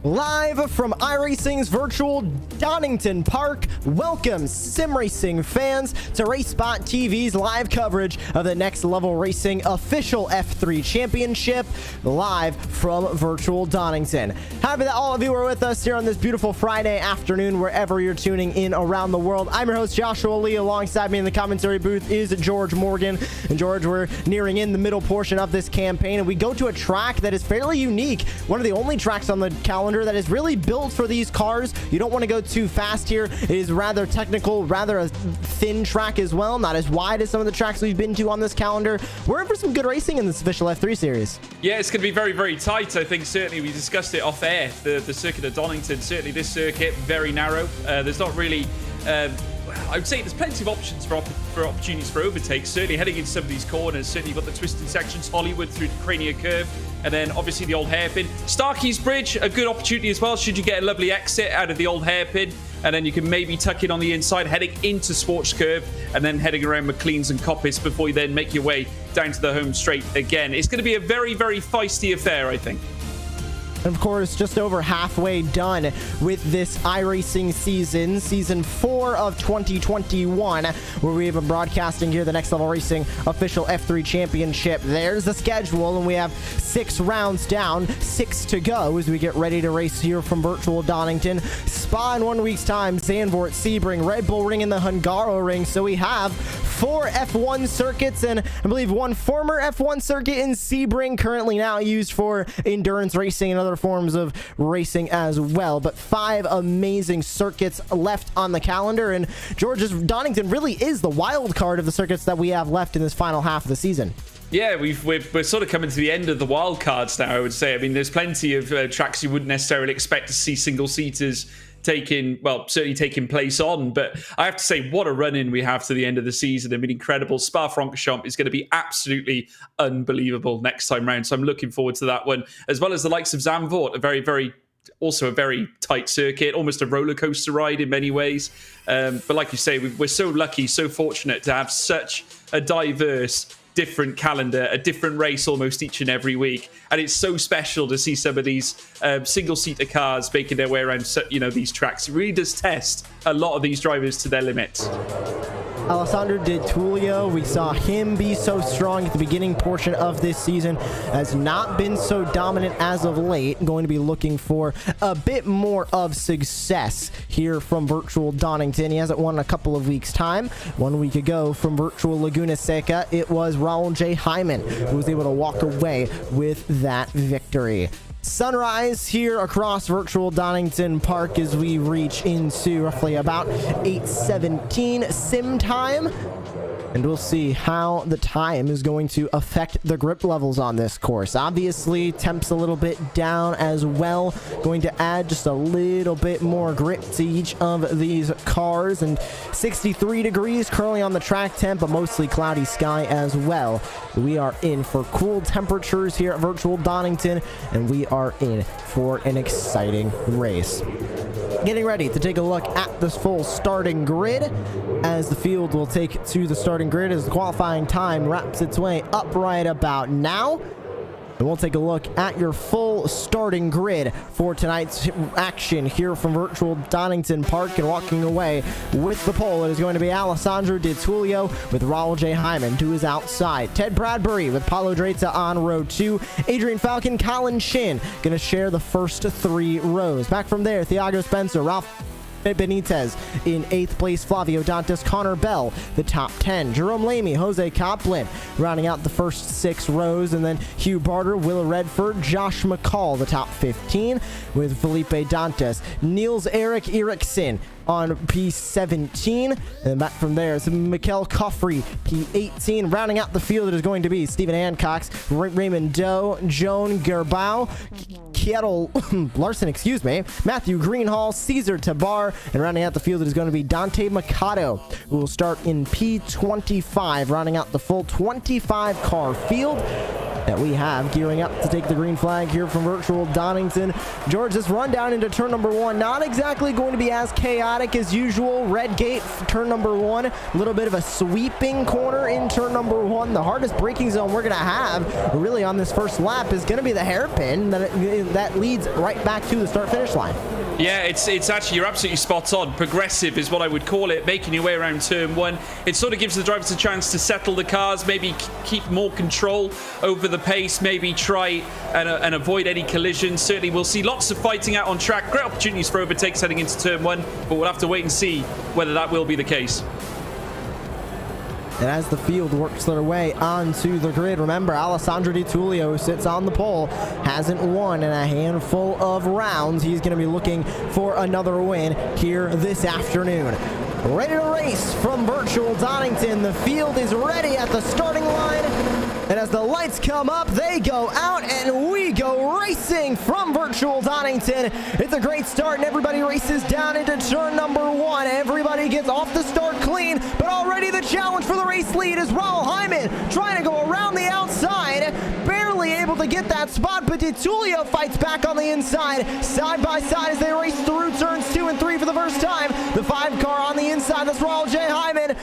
Live from iRacing's virtual Donington Park, welcome sim racing fans to RaceSpotTV's live coverage of the Next Level Racing official F3 Championship, live from virtual Donington. Happy that all of you are with us here on this beautiful Friday afternoon, wherever you're tuning in around the world. I'm your host, Joshua Lee. Alongside me in the commentary booth is George Morgan. And George, we're nearing in the middle portion of this campaign, and we go to a track that is fairly unique. One of the only tracks on the calendar that is really built for these cars. You don't want to go too fast here. It is rather technical, rather a thin track as well, not as wide as some of the tracks we've been to on this calendar. We're in for some good racing in this official F3 series. Yeah, it's going to be very, very tight. I think certainly we discussed it off air, the circuit of Donington. Certainly this circuit, very narrow. There's not really... I would say there's plenty of options for opportunities for overtakes. Certainly heading into some of these corners. Certainly you've got the twisted sections, Hollywood through the Crania Curve, and then obviously the old hairpin. Starkey's Bridge, a good opportunity as well, should you get a lovely exit out of the old hairpin. And then you can maybe tuck in on the inside, heading into Sports Curve, and then heading around McLean's and Coppice before you then make your way down to the home straight again. It's going to be a very, very feisty affair, I think. And of course, just over halfway done with this iRacing season 4 of 2021, where we have been broadcasting here the Next Level Racing official F3 Championship. There's the schedule, and we have 6 rounds down, 6 to go as we get ready to race here from virtual Donington. Spa in 1 week's time, Zandvoort, Sebring, Red Bull Ring, and the Hungaro Ring. So we have 4 F1 circuits, and I believe 1 former F1 circuit in Sebring, currently now used for endurance racing and other forms of racing as well. But 5 amazing circuits left on the calendar, and George's Donington really is the wild card of the circuits that we have left in this final half of the season. Yeah, we're sort of coming to the end of the wild cards now, I would say. I mean, there's plenty of tracks you wouldn't necessarily expect to see single-seaters certainly taking place on. But I have to say, what a run-in we have to the end of the season. I mean, incredible. Spa-Francorchamps is going to be absolutely unbelievable next time round. So I'm looking forward to that one, as well as the likes of Zandvoort, also a very tight circuit, almost a roller coaster ride in many ways. But like you say, we're so lucky, so fortunate to have such a diverse, different calendar, a different race almost each and every week. And it's so special to see some of these single-seater cars making their way around, these tracks. It really does test a lot of these drivers to their limits. Alessandro Di Tullio, we saw him be so strong at the beginning portion of this season, has not been so dominant as of late. Going to be looking for a bit more of success here from virtual Donington. He hasn't won in a couple of weeks' time. 1 week ago from virtual Laguna Seca, it was Raul J. Hyman who was able to walk away with that victory. Sunrise here across virtual Donington Park as we reach into roughly about 8:17 sim time. And we'll see how the time is going to affect the grip levels on this course. Obviously, temps a little bit down as well. Going to add just a little bit more grip to each of these cars. And 63 degrees currently on the track temp, but mostly cloudy sky as well. We are in for cool temperatures here at virtual Donington, and we are in for an exciting race. Getting ready to take a look at this full starting grid as the field will take to the starting grid as the qualifying time wraps its way up right about now. And we'll take a look at your full starting grid for tonight's action here from virtual Donington Park. And walking away with the pole, it is going to be Alessandro Di Tullio with Raul J. Hyman to his outside. Ted Bradbury with Paulo Dreta on row 2. Adrian Falcon, Colin Shin going to share the first 3 rows. Back from there, Thiago Spencer, Ralph Benitez in 8th place, Flavio Dantas, Connor Bell, the top 10. Jerome Lamy, Jose Coplin rounding out the first 6 rows, and then Hugh Barter, Willa Redford, Josh McCall, the top 15 with Felipe Dantas. Niels Erik Eriksson on P17, and back from there it's Mikkel Coffrey, P18. Rounding out the field, it is going to be Stephen Hancock, Raymond Doe, Joan Gerbau, Kjetil Larson, Matthew Greenhall, Caesar Tabar, and rounding out the field, it is going to be Dante Mikado, who will start in P25, rounding out the full 25 car field that we have gearing up to take the green flag here from virtual Donington. George, this rundown into turn number 1, not exactly going to be as chaotic as usual. Red gate, turn number 1, a little bit of a sweeping corner in turn number number 1. The hardest braking zone we're going to have really on this first lap is going to be the hairpin that leads right back to the start-finish line. Yeah, it's actually, you're absolutely spot on. Progressive is what I would call it, making your way around turn 1. It sort of gives the drivers a chance to settle the cars, maybe keep more control over the pace, maybe try and avoid any collisions. Certainly, we'll see lots of fighting out on track. Great opportunities for overtakes heading into turn 1, but we'll have to wait and see whether that will be the case. And as the field works their way onto the grid, remember, Alessandro Di Tullio sits on the pole, hasn't won in a handful of rounds. He's going to be looking for another win here this afternoon. Ready to race from virtual Donington. The field is ready at the starting line. And as the lights come up, they go out, and we go racing from virtual Donington. It's a great start, and everybody races down into turn number 1. Everybody gets off the start clean, but already the challenge for the race lead is Raul Hyman trying to go around the outside. Barely able to get that spot, but Di Tullio fights back on the inside. Side by side as they race through turns 2 and 3 for the first time. The 5 car on the inside, that's Raul J. Hyman.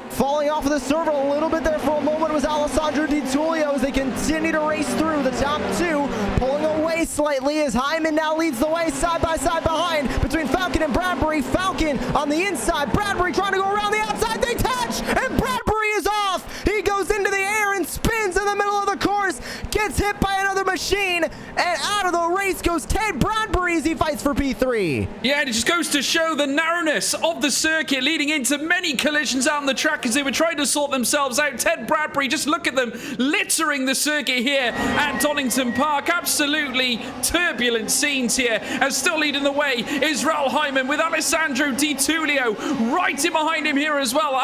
Falling off of the server a little bit there for a moment was Alessandro Di Tullio as they continue to race through the top 2, pulling away slightly as Hyman now leads the way side by side behind between Falcon and Bradbury. Falcon on the inside, Bradbury trying to go around the outside. They touch, and Bradbury is off. He goes into the air and spins in the middle of the course, gets hit by another machine, and out of the race goes Ted Bradbury as he fights for P3. Yeah, and it just goes to show the narrowness of the circuit, leading into many collisions out on the track as they were trying to sort themselves out. Ted Bradbury, just look at them littering the circuit here at Donington Park. Absolutely turbulent scenes here. And still leading the way is Raul Hyman with Alessandro Di Tullio right in behind him here as well.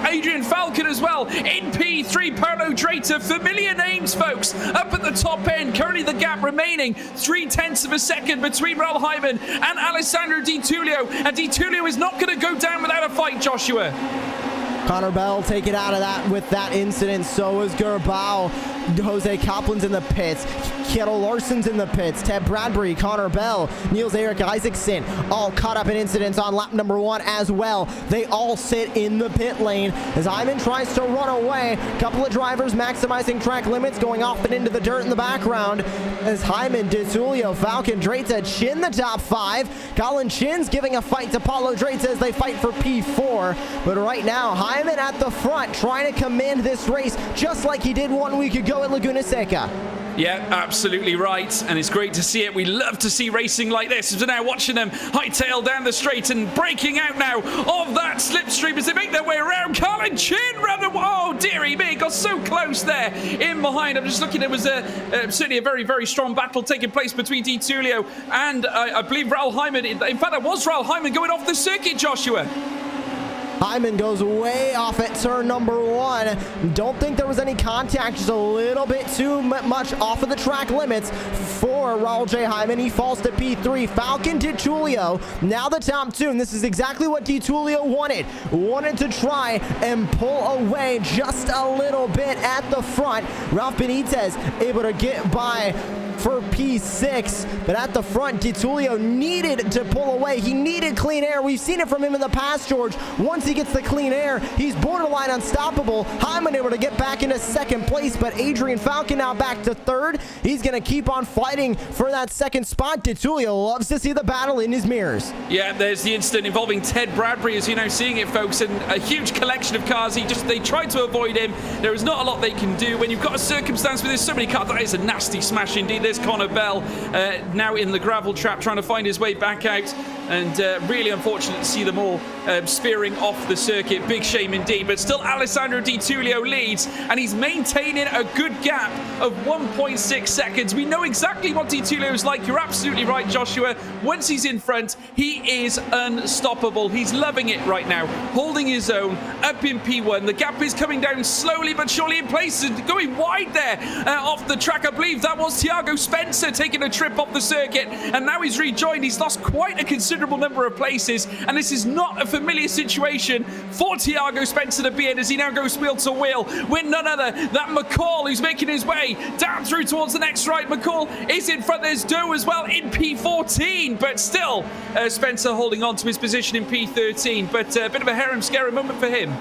Adrian Falcon as well in P3. Paolo Dreiter, familiar names, folks, up at the top end. Currently the gap remaining 0.3 of a second between Raul Hyman and Alessandro Di Tullio. And Di Tullio is not going to go down without a fight, Joshua. Connor Bell taken out of that with that incident. So is Gerbau. Jose Copland's in the pits. Kjetil Larson's in the pits. Ted Bradbury, Connor Bell, Niels-Erik Isaacson, all caught up in incidents on lap number 1 as well. They all sit in the pit lane as Hyman tries to run away. A couple of drivers maximizing track limits, going off and into the dirt in the background as Hyman, Di Tullio, Falcon, Dreita chin the top 5. Colin Chin's giving a fight to Paulo Dreita as they fight for P4. But right now, Hyman at the front trying to command this race just like he did 1 week ago at Laguna Seca. Yeah, absolutely right, and it's great to see it. We love to see racing like this. We're now watching them hightail down the straight and breaking out now of that slipstream as they make their way around. Colin Chin rather, oh dearie me, got so close there in behind. I'm just looking, it was certainly a very, very strong battle taking place between Di Tullio and I believe Raul Hyman. In fact, it was Raul Hyman going off the circuit, Joshua. Hyman goes way off at turn number 1. Don't think there was any contact, just a little bit too much off of the track limits for Raul J. Hyman. He falls to P3. Falcon Di Tullio, now the top 2, and this is exactly what Di Tullio wanted. Wanted to try and pull away just a little bit at the front. Ralph Benitez able to get by for P6, but at the front, Di Tullio needed to pull away. He needed clean air. We've seen it from him in the past, George. Once he gets the clean air, he's borderline unstoppable. Hyman able to get back into 2nd place, but Adrian Falcon now back to 3rd. He's going to keep on fighting for that 2nd spot. Di Tullio loves to see the battle in his mirrors. Yeah, there's the incident involving Ted Bradbury, as you know, seeing it, folks, and a huge collection of cars. They tried to avoid him. There is not a lot they can do when you've got a circumstance where there's so many cars. That is a nasty smash indeed. There's Connor Bell now in the gravel trap trying to find his way back out, and really unfortunate to see them all spearing off the circuit. Big shame indeed, but still Alessandro Di Tullio leads, and he's maintaining a good gap of 1.6 seconds. We know exactly what Di Tullio is like. You're absolutely right, Joshua. Once he's in front, he is unstoppable. He's loving it right now, holding his own up in P1. The gap is coming down slowly but surely in places, going wide there off the track. I believe that was Thiago Spencer taking a trip off the circuit, and now he's rejoined. He's lost quite a considerable number of places, and this is not a familiar situation for Thiago Spencer to be in as he now goes wheel to wheel with none other than McCall, who's making his way down through towards the next right. McCall is in front. There's Doe as well in P14, but still Spencer holding on to his position in P13, but a bit of a harem-scarum moment for him.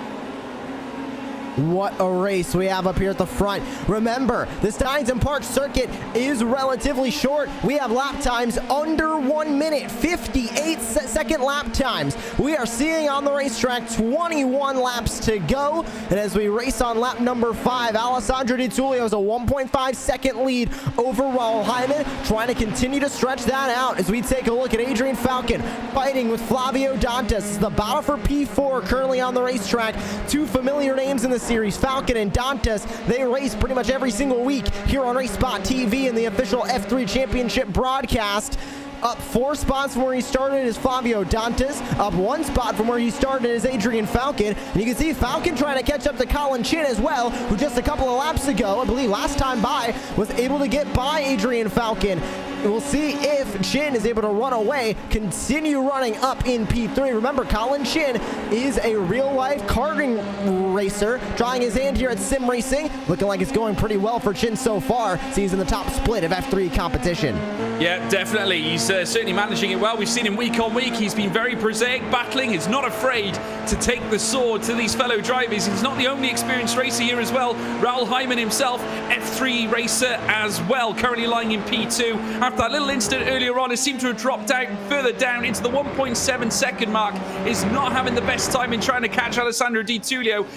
What a race we have up here at the front. Remember, this Donington Park circuit is relatively short. We have lap times under 1 minute, 58-second lap times. We are seeing on the racetrack 21 laps to go. And as we race on lap number 5, Alessandro Di Tullio has a 1.5 second lead over Raul Hyman, trying to continue to stretch that out as we take a look at Adrian Falcon fighting with Flavio Dantas. The battle for P4 currently on the racetrack. Two familiar names in the series, Falcon and Dantas. They race pretty much every single week here on RaceSpotTV in the official F3 Championship broadcast. Up 4 spots from where he started is Flavio Dantas. Up 1 spot from where he started is Adrian Falcon. And you can see Falcon trying to catch up to Colin Chin as well, who just a couple of laps ago, I believe last time by, was able to get by Adrian Falcon. We'll see if Chin is able to run away, continue running up in P3. Remember, Colin Chin is a real-life karting racer, trying his hand here at sim racing. Looking like it's going pretty well for Chin so far. So he's in the top split of F3 competition. Yeah, definitely. He's certainly managing it well. We've seen him week on week. He's been very prosaic, battling. He's not afraid to take the sword to these fellow drivers. He's not the only experienced racer here as well. Raul Hyman himself, F3 racer as well, currently lying in P2. After that little incident earlier on, it seemed to have dropped out further down into the 1.7 second mark. Is not having the best time in trying to catch Alessandro Di Tullio.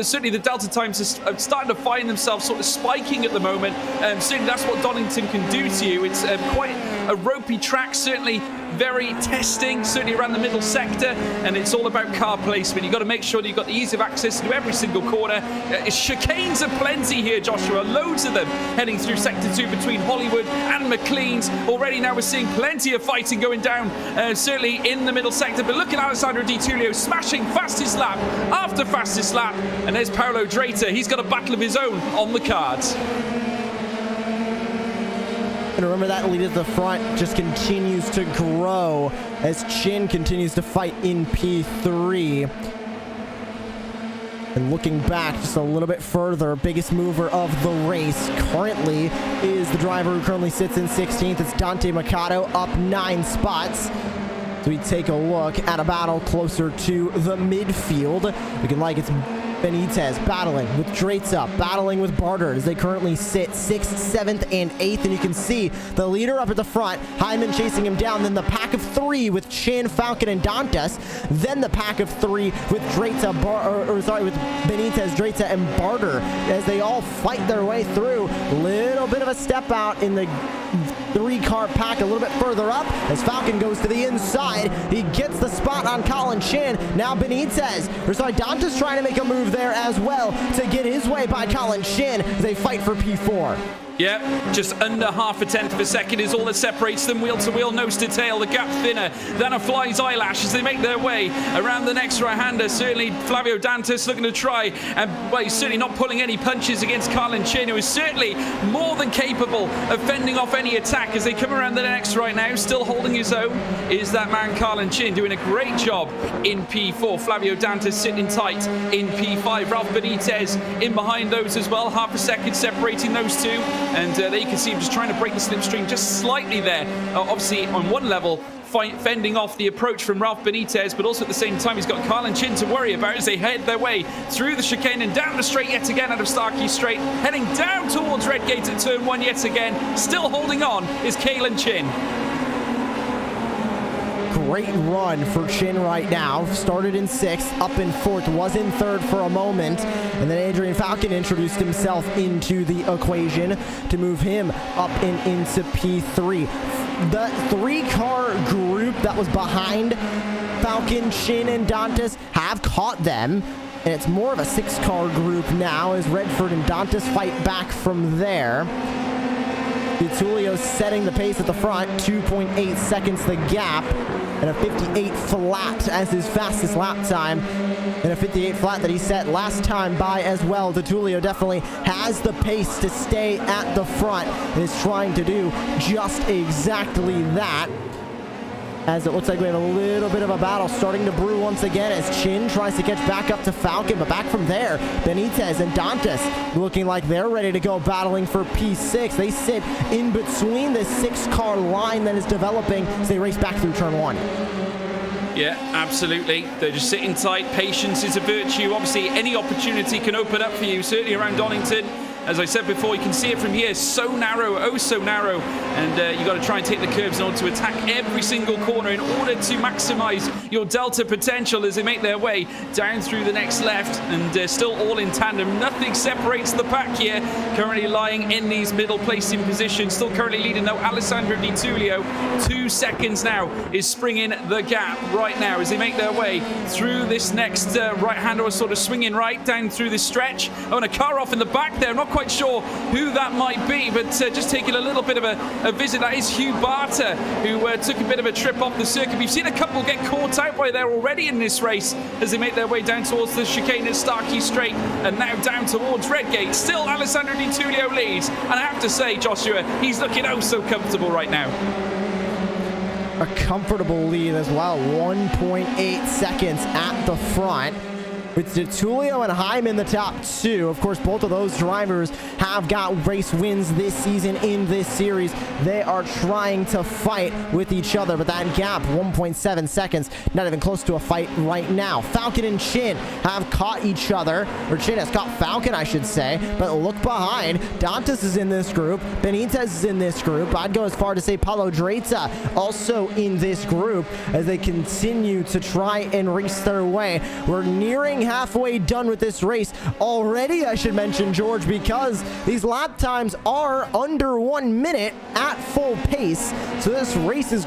Certainly the delta times are starting to find themselves sort of spiking at the moment. Certainly that's what Donington can do to you. It's quite a ropey track, certainly very testing, certainly around the middle sector, and it's all about car placement. You've got to make sure that you've got the ease of access to every single corner. Chicanes are plenty here, Joshua, loads of them heading through sector 2 between Hollywood and McLean's. Already now we're seeing plenty of fighting going down, certainly in the middle sector, but look at Alessandro Di Tullio smashing fastest lap after fastest lap, and there's Paolo Dreiter. He's got a battle of his own on the cards. And remember, that lead at the front just continues to grow as Chin continues to fight in P3. And looking back just a little bit further, biggest mover of the race currently is the driver who currently sits in 16th. It's Dante Mercado, up 9 spots. So we take a look at a battle closer to the midfield. Looking like it's Benitez battling with Dreitza, battling with Barter as they currently sit 6th, 7th, and 8th. And you can see the leader up at the front, Hyman chasing him down. Then the pack of 3 with Chin, Falcon, and Dantas. Then the pack of 3 with Dreitza, with Benitez, Dreitza, and Barter as they all fight their way through. Little bit of a step out in the 3-car pack a little bit further up as Falcon goes to the inside. He gets the spot on Colin Chin. Now Dantas trying to make a move there as well to get his way by Colin Chin as they fight for P4. Yeah, just under half a tenth of a second is all that separates them. Wheel to wheel, nose to tail, the gap thinner than a fly's eyelash as they make their way around the next right-hander. Certainly Flavio Dantas looking to try, and well, he's certainly not pulling any punches against Colin Chin, who is certainly more than capable of fending off any attack as they come around the next right now. Still holding his own is that man Colin Chin, doing a great job in P4. Flavio Dantas sitting tight in P5. Ralph Benitez in behind those as well, half a second separating those two. And there you can see him just trying to break the slipstream just slightly there. Obviously, on one level, fending off the approach from Ralph Benitez, but also at the same time, he's got Colin Chin to worry about as they head their way through the chicane and down the straight yet again out of Starkey Straight, heading down towards Redgate at turn 1 yet again. Still holding on is Colin Chin. Great run for Chin right now. Started in 6th, up in 4th, was in 3rd for a moment, and then Adrian Falcon introduced himself into the equation to move him up and into P3. The 3-car group that was behind Falcon, Chin, and Dantas have caught them, and it's more of a 6-car group now as Redford and Dantas fight back from there. Di Tullio setting the pace at the front, 2.8 seconds the gap, and a 58 flat as his fastest lap time, and a 58 flat that he set last time by as well. Di Tullio definitely has the pace to stay at the front and is trying to do just exactly that. As it looks like we have a little bit of a battle starting to brew once again as Chin tries to catch back up to Falcon, but back from there, Benitez and Dantas looking like they're ready to go battling for P6. They sit in between this 6-car line that is developing as they race back through turn 1. Yeah, absolutely. They're just sitting tight. Patience is a virtue. Obviously, any opportunity can open up for you, certainly around Donington. As I said before, you can see it from here. So narrow, oh so narrow. And you've got to try and take the curbs in order to attack every single corner in order to maximize your delta potential as they make their way down through the next left. And still all in tandem. Nothing separates the pack here. Currently lying in these middle placing positions. Still currently leading, though, Alessandro Di Tullio. 2 seconds now is springing the gap right now as they make their way through this next right-hander, sort of swinging right down through this stretch. Oh, and a car off in the back there. I'm not quite sure who that might be, but just taking a little bit of a visit. That is Hugh Barter, who took a bit of a trip off the circuit. We've seen a couple get caught out by there already in this race as they make their way down towards the chicane at Starkey Straight and now down towards Redgate. Still Alessandro Di Tullio leads, and I have to say, Joshua, he's looking oh so comfortable right now. A comfortable lead as well, 1.8 seconds at the front. With Di Tullio and Hyman the top two. Of course, both of those drivers have got race wins this season in this series. They are trying to fight with each other, but that gap, 1.7 seconds, not even close to a fight right now. Falcon and Chin have caught each other, or Chin has caught Falcon, I should say, but look behind. Dantas is in this group. Benitez is in this group. I'd go as far to say Paulo Dreta also in this group as they continue to try and race their way. We're nearing halfway done with this race already, I should mention, George, because these lap times are under 1 minute at full pace. So this race is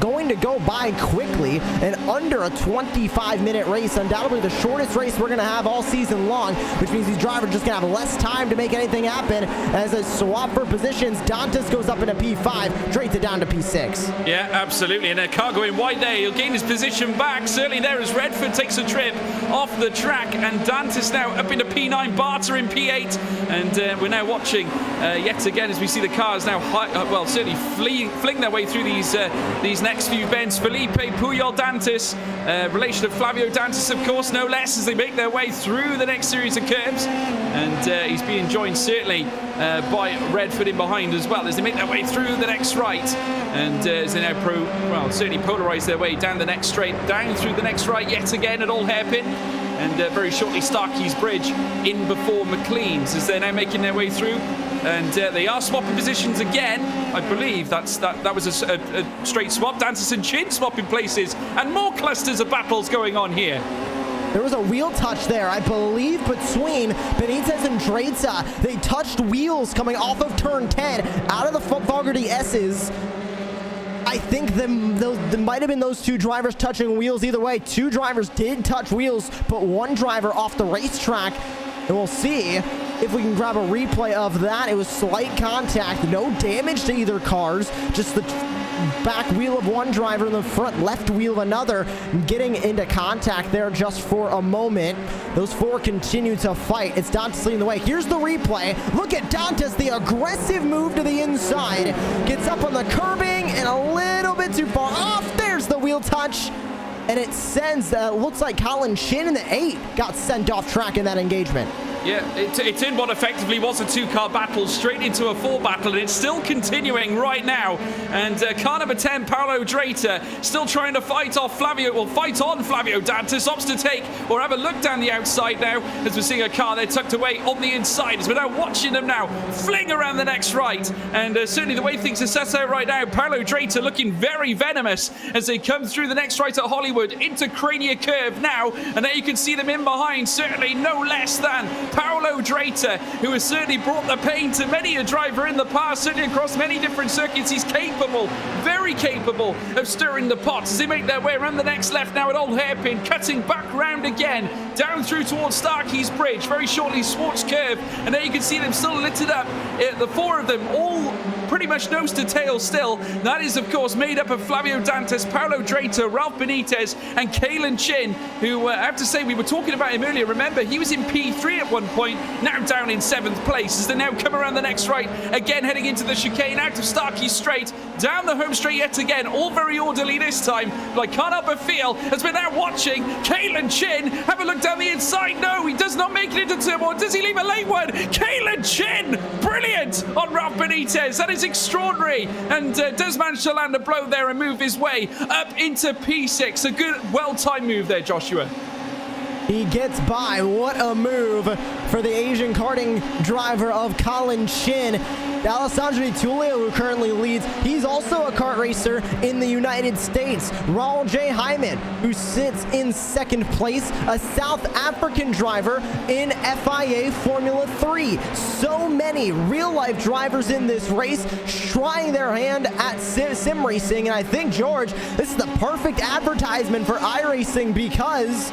going to go by quickly and under a 25-minute race, undoubtedly the shortest race we're going to have all season long, which means these drivers just going to have less time to make anything happen. As a swap for positions, Dantas goes up into P5, Drayton down to P6. Yeah, absolutely, and a car going wide there. He'll gain his position back, certainly there as Redford takes a trip off the track, and Dantas now up into P9, Barter in P8, and we're now watching yet again as we see the cars now certainly fling their way through these next few bends. Felipe Puyol Dantas, relation of Flavio Dantas, of course, no less, as they make their way through the next series of curbs. And he's being joined certainly by Redford in behind as well as they make their way through the next right. And as they now certainly polarize their way down the next straight, down through the next right yet again at all hairpin. And very shortly Starkey's Bridge in before McLean's as they're now making their way through. And they are swapping positions again. I believe that was a straight swap. Dantas and Chin swapping places, and more clusters of battles going on here. There was a wheel touch there, I believe, between Benitez and Drayton. They touched wheels coming off of turn 10 out of the Fogarty S's. I think there might have been those two drivers touching wheels either way. Two drivers did touch wheels, but one driver off the racetrack. And we'll see if we can grab a replay of that. It was slight contact, no damage to either cars, just the back wheel of one driver and the front left wheel of another getting into contact there just for a moment. Those four continue to fight. It's Dantas leading the way. Here's the replay. Look at Dantas, the aggressive move to the inside. Gets up on the curbing and a little bit too far off. There's the wheel touch. And it sends, looks like Colin Chin in the 8 got sent off track in that engagement. Yeah, it's in what effectively was a two-car battle straight into a four battle, and it's still continuing right now. And car number 10, Paulo Drayton, still trying to fight on Flavio Dantas, opts to take or have a look down the outside now as we're seeing a car there tucked away on the inside as we're now watching them now fling around the next right. And certainly the way things are set out right now, Paulo Drayton looking very venomous as they come through the next right at Hollywood into Crania Curve now. And there you can see them in behind, certainly no less than Paulo Drayton, who has certainly brought the pain to many a driver in the past, certainly across many different circuits. He's capable, very capable of stirring the pot as they make their way around the next left now at Old Hairpin, cutting back round again, down through towards Starkey's Bridge, very shortly Swartz Curve, and there you can see them still littered up, the four of them, all pretty much nose to tail still. That is, of course, made up of Flavio Dantas, Paulo Drayton, Ralph Benitez, and Kalen Chin, who I have to say, we were talking about him earlier. Remember, he was in P3 at one point, now down in 7th place as they now come around the next right, again heading into the chicane, out of Starkey Straight, down the home straight yet again, all very orderly this time, but I can't help but feel, as we're now watching Kalen Chin have a look down the inside. No, he does not make it into turn one. Does he leave a late one? Kalen Chin, brilliant on Ralph Benitez. That is is extraordinary, and does manage to land a blow there and move his way up into P6. A good, well-timed move there, Joshua. He gets by. What a move for the Asian karting driver of Colin Chin. Alessandro Di Tullio, who currently leads, he's also a kart racer in the United States. Raul J. Hyman, who sits in second place, a South African driver in FIA Formula 3. So many real-life drivers in this race trying their hand at sim racing, and I think, George, this is the perfect advertisement for iRacing, because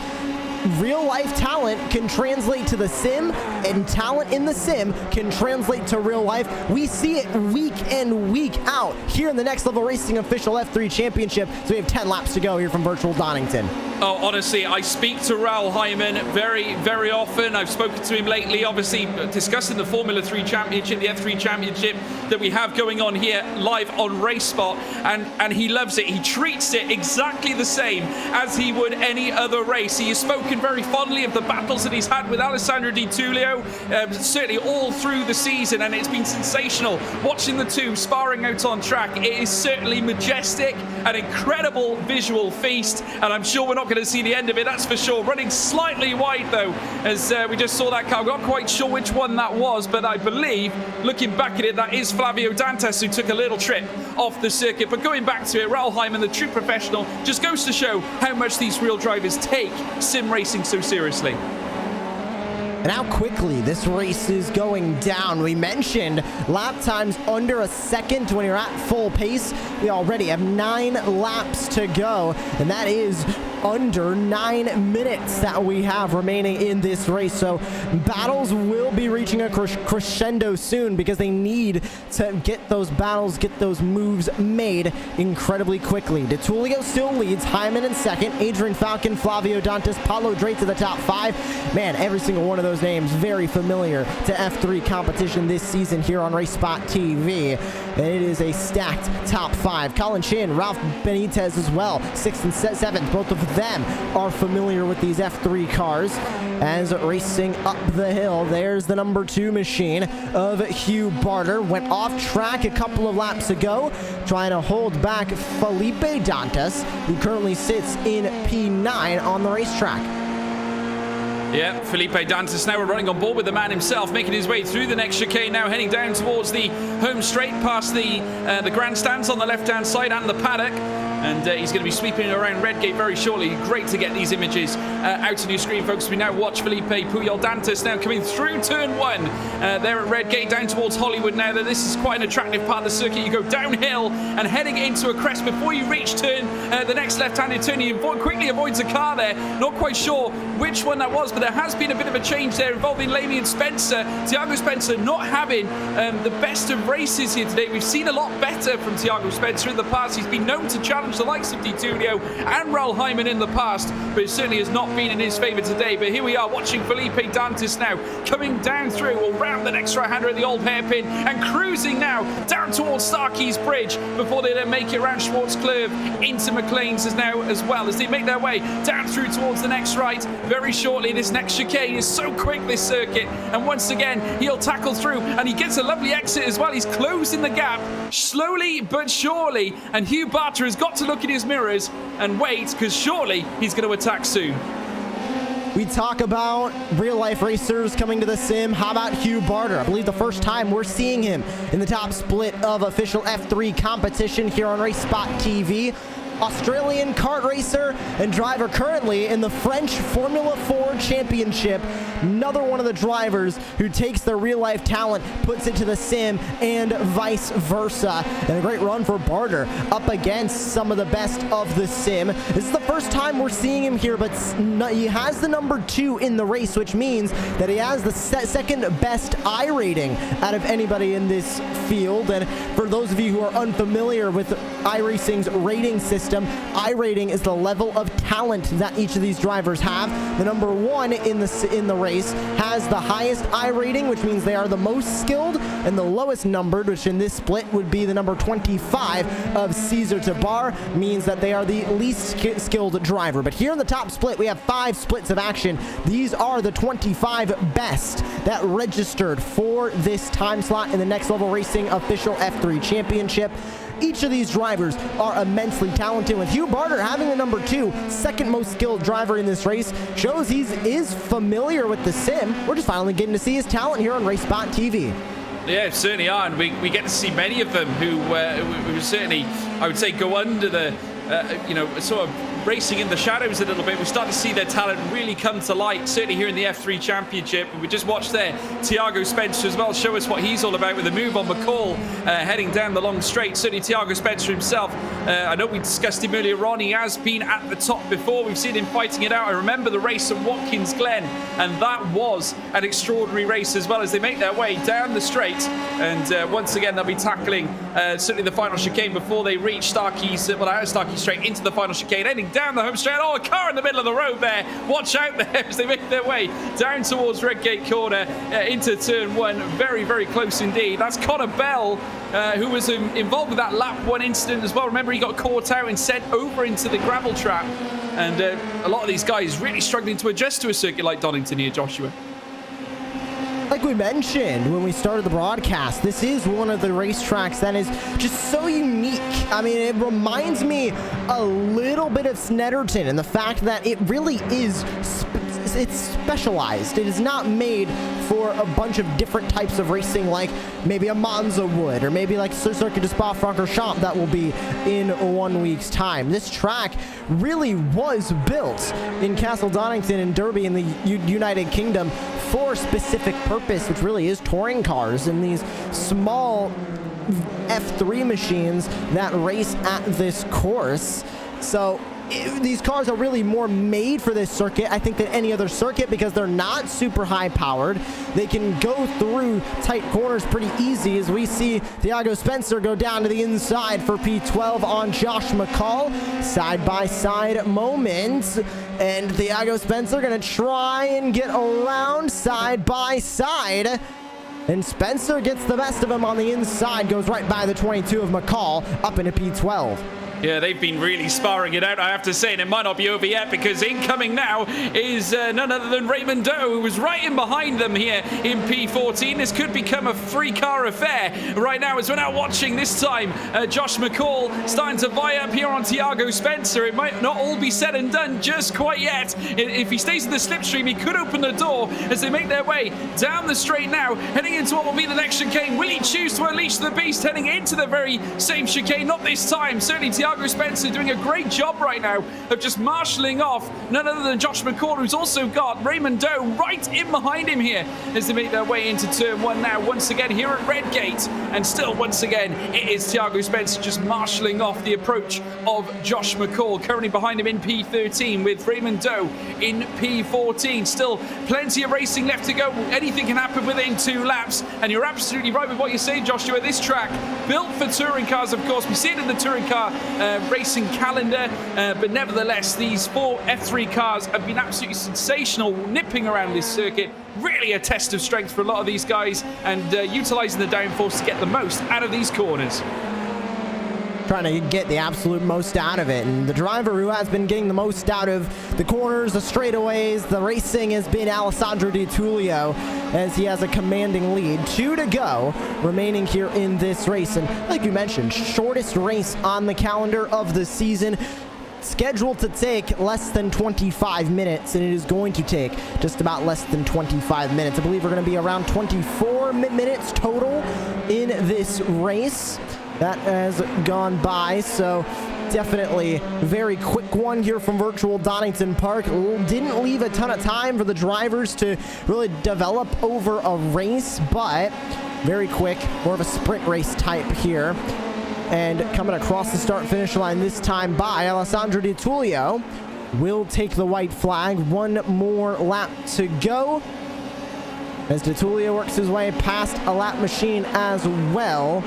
real-life talent can translate to the sim, and talent in the sim can translate to real life. We see it week in, week out here in the Next Level Racing official F3 Championship. So we have 10 laps to go here from virtual Donington. Oh, honestly, I speak to Raul Hyman very, very often. I've spoken to him lately, obviously discussing the Formula 3 Championship, the F3 Championship that we have going on here live on RaceSpot, and he loves it. He treats it exactly the same as he would any other race. He has spoken very fondly of the battles that he's had with Alessandro Di Tullio, certainly all through the season, and it's been sensational watching the two sparring out on track. It is certainly majestic, an incredible visual feast, and I'm sure we're not going to see the end of it, that's for sure. Running slightly wide though, as we just saw that car. I'm not quite sure which one that was, but I believe, looking back at it, that is Flavio Dantas, who took a little trip off the circuit. But going back to it, Raul Hyman, the true professional, just goes to show how much these real drivers take sim racing so seriously. And how quickly this race is going down. We mentioned lap times under a second when you're at full pace. We already have 9 laps to go, and that is under 9 minutes that we have remaining in this race. So battles will be reaching a crescendo soon, because they need to get those battles, get those moves made incredibly quickly. Di Tullio still leads, Hyman in second, Adrian Falcon, Flavio Dantas, Paulo Drake to the top 5. Man, every single one of those names very familiar to F3 competition this season here on RaceSpotTV. And it is a stacked top 5. Colin Chin, Ralph Benitez as well, 6th and 7th. Both of them are familiar with these F3 cars. As racing up the hill, there's the number 2 machine of Hugh Barter. Went off track a couple of laps ago, trying to hold back Felipe Dantas, who currently sits in P9 on the racetrack. Yeah, Felipe Dantas now running on board with the man himself, making his way through the next chicane, now heading down towards the home straight, past the grandstands on the left-hand side and the paddock. And he's going to be sweeping around Redgate very shortly. Great to get these images out on your screen, folks. We now watch Felipe Puyol Dantas now coming through turn 1 there at Redgate, down towards Hollywood now. This is quite an attractive part of the circuit. You go downhill and heading into a crest before you reach turn the next left-handed turn. He quickly avoids a car there. Not quite sure which one that was, but there has been a bit of a change there involving Lamian Spencer. Thiago Spencer not having the best of races here today. We've seen a lot better from Thiago Spencer in the past. He's been known to challenge the likes of Di Tullio and Raul Hyman in the past, but it certainly has not been in his favour today. But here we are watching Felipe Dantas now coming down through, around the next right-hander at the old hairpin, and cruising now down towards Starkeys Bridge before they then make it around Schwartz Curve into McLean's as well as they make their way down through towards the next right. Very shortly, this next chicane is so quick, this circuit, and once again he'll tackle through, and he gets a lovely exit as well. He's closing the gap slowly but surely, and Hugh Barter has got to look in his mirrors and wait, because surely he's going to attack soon. We talk about real-life racers coming to the sim. How about Hugh Barter? I believe the first time we're seeing him in the top split of official F3 competition here on RaceSpotTV. Australian kart racer and driver currently in the French Formula 4 Championship. Another one of the drivers who takes their real-life talent, puts it to the sim, and vice versa. And a great run for Barter up against some of the best of the sim. This is the first time we're seeing him here, but he has the number 2 in the race, which means that he has the second best I rating out of anybody in this field. And for those of you who are unfamiliar with iRacing's rating system, system. iRating is the level of talent that each of these drivers have. The number 1 in the race has the highest iRating, which means they are the most skilled, and the lowest numbered, which in this split would be the number 25 of Cesar Tabar, means that they are the least skilled driver. But here in the top split, we have 5 splits of action. These are the 25 best that registered for this time slot in the Next Level Racing official F3 championship. Each of these drivers are immensely talented, with Hugh Barter having the number 2, second most skilled driver in this race. Shows he is familiar with the sim. We're just finally getting to see his talent here on RaceSpotTV. Yeah, certainly are, and we get to see many of them who certainly, I would say, go under the, sort of racing in the shadows a little bit. We start to see their talent really come to light, certainly here in the F3 Championship. And we just watched there Thiago Spencer as well show us what he's all about with a move on McCall heading down the long straight. Certainly Thiago Spencer himself, I know we discussed him earlier on, he has been at the top before. We've seen him fighting it out. I remember the race at Watkins Glen, and that was an extraordinary race as well, as they make their way down the straight. And once again, they'll be tackling certainly the final chicane before they reach Starkey's, out of Starkey Straight into the final chicane, ending down the home straight. Oh, a car in the middle of the road there. Watch out there as they make their way down towards Redgate Corner into turn 1. Very, very close indeed. That's Connor Bell, who was involved with that lap 1 incident as well. Remember, he got caught out and sent over into the gravel trap. And a lot of these guys really struggling to adjust to a circuit like Donington here, Joshua. Like we mentioned when we started the broadcast, this is one of the racetracks that is just so unique. I mean, it reminds me a little bit of Snetterton, and the fact that it really is it's specialized. It is not made for a bunch of different types of racing, like maybe a Monza would, or maybe like Circuit de Spa-Francorchamps that will be in 1 week's time. This track really was built in Castle Donington and Derby in the United Kingdom for a specific purpose, which really is touring cars and these small F3 machines that race at this course. So these cars are really more made for this circuit, I think, than any other circuit, because they're not super high powered. They can go through tight corners pretty easy, as we see Thiago Spencer go down to the inside for P12 on Josh McCall. Side-by-side moment, and Thiago Spencer gonna try and get around side-by-side. And Spencer gets the best of him on the inside, goes right by the 22 of McCall, up into P12. Yeah, they've been really sparring it out, I have to say, and it might not be over yet, because incoming now is none other than Raymond Doe, who was right in behind them here in P14. This could become a three-car affair right now, as we're now watching this time Josh McCall starting to vie up here on Thiago Spencer. It might not all be said and done just quite yet. If he stays in the slipstream, he could open the door as they make their way down the straight now, heading into what will be the next chicane. Will he choose to unleash the beast heading into the very same chicane? Not this time. Certainly Thiago Spencer doing a great job right now of just marshalling off none other than Josh McCall, who's also got Raymond Doe right in behind him here as they make their way into turn 1 now, once again here at Redgate. And still, once again, it is Thiago Spencer just marshalling off the approach of Josh McCall, currently behind him in P13 with Raymond Doe in P14. Still plenty of racing left to go. Anything can happen within 2 laps, and you're absolutely right with what you say, Joshua. This track built for touring cars, of course. We see it in the touring car racing calendar, but nevertheless, these 4 F3 cars have been absolutely sensational, nipping around this circuit. Really a test of strength for a lot of these guys, and utilizing the downforce to get the most out of these corners. Trying to get the absolute most out of it, and the driver who has been getting the most out of the corners, the straightaways, the racing has been Alessandro Di Tullio, as he has a commanding lead. 2 to go remaining here in this race, and like you mentioned, shortest race on the calendar of the season, scheduled to take less than 25 minutes, and it is going to take just about less than 25 minutes. I believe we're going to be around 24 minutes total in this race that has gone by, so definitely very quick one here from virtual Donington Park. Didn't leave a ton of time for the drivers to really develop over a race, but very quick, more of a sprint race type here. And coming across the start-finish line this time by Alessandro Di Tullio will take the white flag. 1 more lap to go as Di Tullio works his way past a lap machine as well.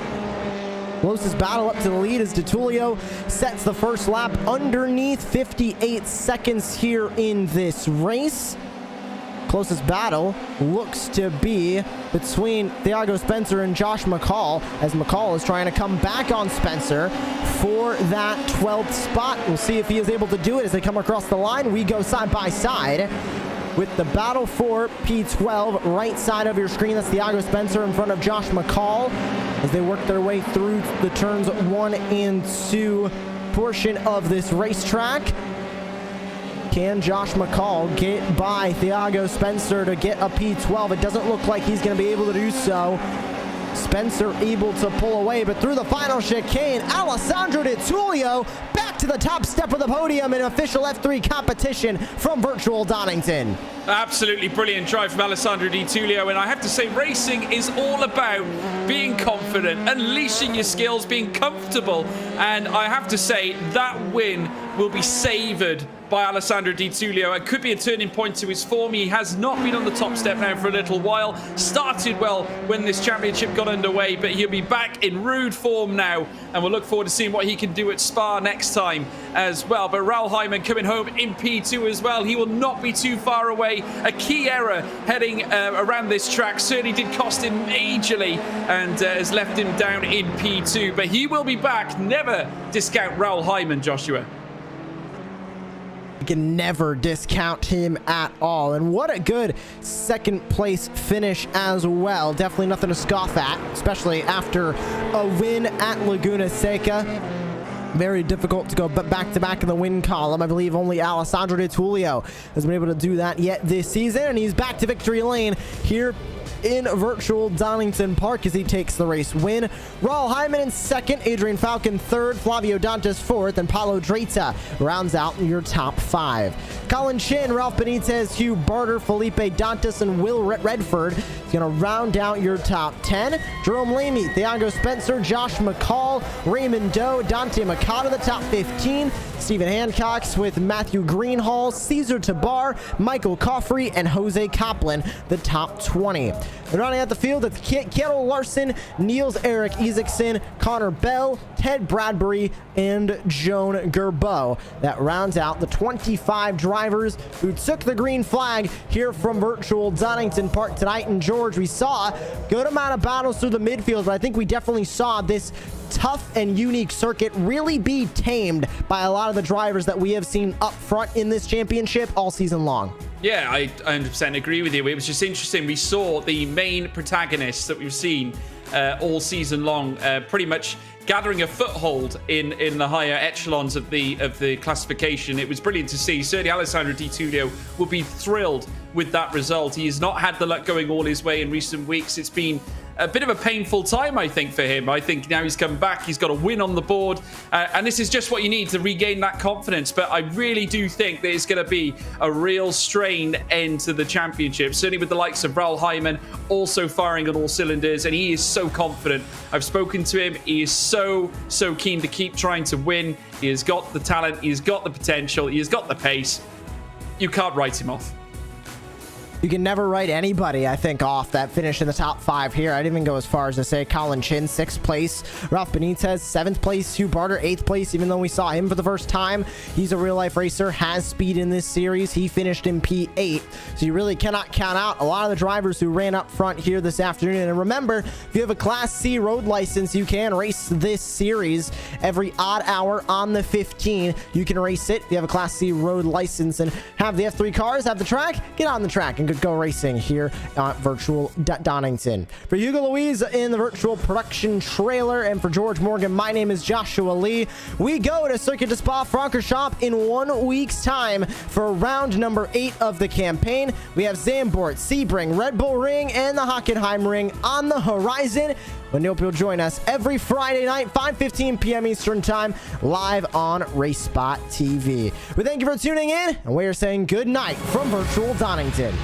Closest battle up to the lead as DeTulio sets the first lap underneath 58 seconds here in this race. Closest battle looks to be between Thiago Spencer and Josh McCall, as McCall is trying to come back on Spencer for that 12th spot. We'll see if he is able to do it as they come across the line. We go side by side with the battle for P12 right side of your screen. That's Thiago Spencer in front of Josh McCall as they work their way through the turns 1 and 2 portion of this racetrack. Can Josh McCall get by Thiago Spencer to get a P12? It doesn't look like he's going to be able to do so. Spencer able to pull away, but through the final chicane, Alessandro DeTulio back to the top step of the podium in official F3 competition from virtual Donington. Absolutely brilliant drive from Alessandro DeTulio, and I have to say, racing is all about being confident, unleashing your skills, being comfortable, and I have to say that win will be savoured by Alessandro DeTulio. It could be a turning point to his form. He has not been on the top step now for a little while. Started well when this championship got underway, but he'll be back in rude form now, and we'll look forward to seeing what he can do at Spa next time as well. But Raul Hyman coming home in P2 as well. He will not be too far away. A key error heading around this track certainly did cost him majorly and has left him down in P2, but he will be back. Never discount Raul Hyman, Joshua. You can never discount him at all. And what a good second place finish as well. Definitely nothing to scoff at, especially after a win at Laguna Seca. Very difficult to go back to back in the win column. I believe only Alessandro DeTulio has been able to do that yet this season, and he's back to victory lane here in virtual Donington Park as he takes the race win. Raul Hyman in second, Adrian Falcon third, Flavio Dantas fourth, and Paulo Dreta rounds out your top 5. Colin Chin, Ralph Benitez, Hugh Barter, Felipe Dantas, and Will Redford is going to round out your top 10. Jerome Lamy, Thiago Spencer, Josh McCall, Raymond Doe, Dante Makata, the top 15. Stephen Hancock's with Matthew Greenhall, Cesar Tabar, Michael Coffrey, and Jose Kaplan, the top 20. And rounding out the field, it's Kjell Larson, Niels Eric Isaacson, Connor Bell, Ted Bradbury, and Joan Gerbeau. That rounds out the 25 drivers who took the green flag here from virtual Donington Park tonight. And George, we saw a good amount of battles through the midfield, but I think we definitely saw this tough and unique circuit really be tamed by a lot of the drivers that we have seen up front in this championship all season long. Yeah, I 100% agree with you. It was just interesting. We saw the main protagonists that we've seen all season long pretty much gathering a foothold in the higher echelons of the classification. It was brilliant to see. Certainly Alessandro DeTulio will be thrilled with that result. He has not had the luck going all his way in recent weeks. It's been a bit of a painful time, I think, for him. I think now he's come back, he's got a win on the board, and this is just what you need to regain that confidence. But I really do think that it's going to be a real strained end to the championship, certainly with the likes of Raul Hyman also firing on all cylinders, and he is so confident. I've spoken to him. He is so keen to keep trying to win. He has got the talent, he has got the potential, he has got the pace. You can't write him off. You can never write anybody, I think, off that finish in the top 5 here. I'd even go as far as to say Colin Chin, 6th place. Ralph Benitez, 7th place. Hugh Barter, 8th place, even though we saw him for the first time. He's a real-life racer, has speed in this series. He finished in P8, so you really cannot count out a lot of the drivers who ran up front here this afternoon. And remember, if you have a Class C road license, you can race this series every odd hour on the 15. You can race it if you have a Class C road license and have the F3 cars, have the track, get on the track and go racing here at virtual Donington. For Hugo Louise in the virtual production trailer, and for George Morgan, my name is Joshua Lee. We go to Circuit de Spa-Francorchamps in 1 week's time for round number 8 of the campaign. We have Zandvoort, Sebring, Red Bull Ring, and the Hockenheim Ring on the horizon. We hope you'll join us every Friday night, 5:15 p.m. Eastern Time, live on RaceSpotTV. We thank you for tuning in, and we are saying good night from virtual Donington.